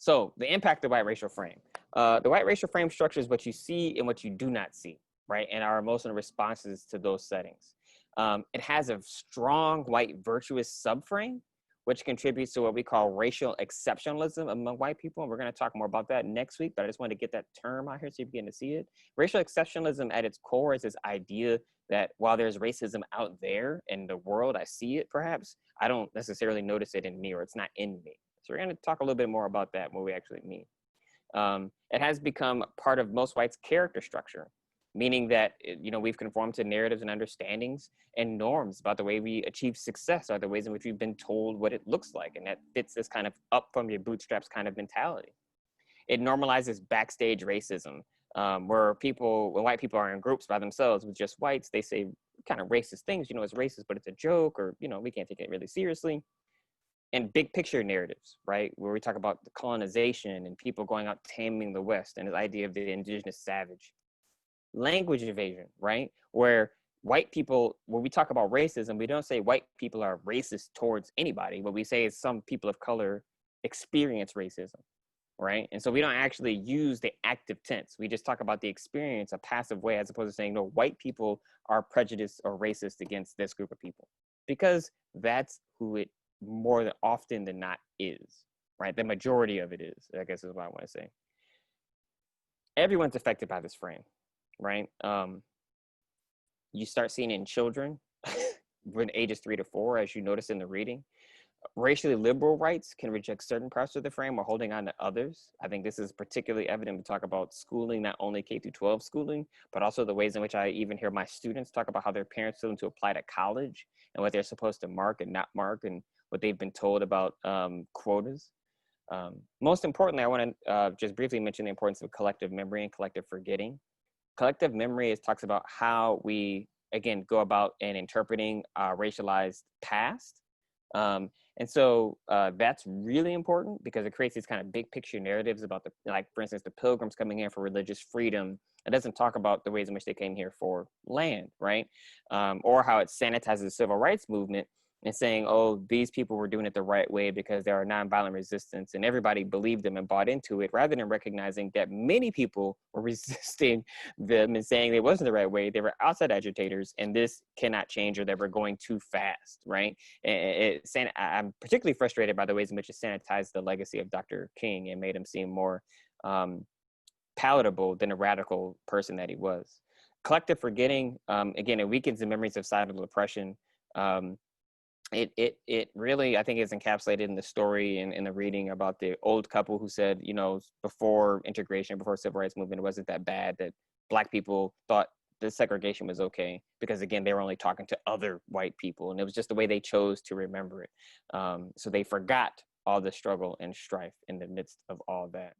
So the impact of white racial frame. The white racial frame structures what you see and what you do not see, right? And our emotional responses to those settings. It has a strong white virtuous subframe, which contributes to what we call racial exceptionalism among white people. And we're going to talk more about that next week, but I just wanted to get that term out here so you begin to see it. Racial exceptionalism at its core is this idea that while there's racism out there in the world, I see it perhaps, I don't necessarily notice it in me, or it's not in me. So we're going to talk a little bit more about that, what we actually mean. It has become part of most whites' character structure, meaning that, you know, we've conformed to narratives and understandings and norms about the way we achieve success, or the ways in which we've been told what it looks like. And that fits this kind of up from your bootstraps kind of mentality. It normalizes backstage racism, where when white people are in groups by themselves with just whites, they say kind of racist things, you know, it's racist, but it's a joke, or, you know, we can't take it really seriously. And big picture narratives, right? Where we talk about the colonization and people going out taming the West, and this idea of the indigenous savage. Language evasion, right? Where white people, when we talk about racism, we don't say white people are racist towards anybody. What we say is some people of color experience racism, right? And so we don't actually use the active tense. We just talk about the experience, a passive way, as opposed to saying, no, white people are prejudiced or racist against this group of people. Because that's who it more than often than not is, right? The majority of it is, I guess is what I want to say. Everyone's affected by this frame, right? You start seeing it in children when ages 3 to 4, as you notice in the reading. Racially liberal whites can reject certain parts of the frame while holding on to others. I think this is particularly evident when we talk about schooling, not only K through 12 schooling, but also the ways in which I even hear my students talk about how their parents tell them to apply to college and what they're supposed to mark and not mark, and what they've been told about quotas. Most importantly, I want to just briefly mention the importance of collective memory and collective forgetting. Collective memory talks about how we, again, go about and interpreting our racialized past. And so that's really important because it creates these kind of big picture narratives about like, for instance, the Pilgrims coming here for religious freedom. It doesn't talk about the ways in which they came here for land, right? Or how it sanitizes the civil rights movement and saying, oh, these people were doing it the right way because they are nonviolent resistance, and everybody believed them and bought into it, rather than recognizing that many people were resisting them and saying it wasn't the right way. They were outside agitators, and this cannot change, or they were going too fast, right? I'm particularly frustrated by the ways in which it sanitized the legacy of Dr. King and made him seem more palatable than a radical person that he was. Collective forgetting, again, it weakens the memories of societal oppression. It really, I think, is encapsulated in the story and in the reading about the old couple who said, you know, before integration, before civil rights movement, it wasn't that bad, that Black people thought the segregation was okay because, again, they were only talking to other white people, and it was just the way they chose to remember it. So they forgot all the struggle and strife in the midst of all that.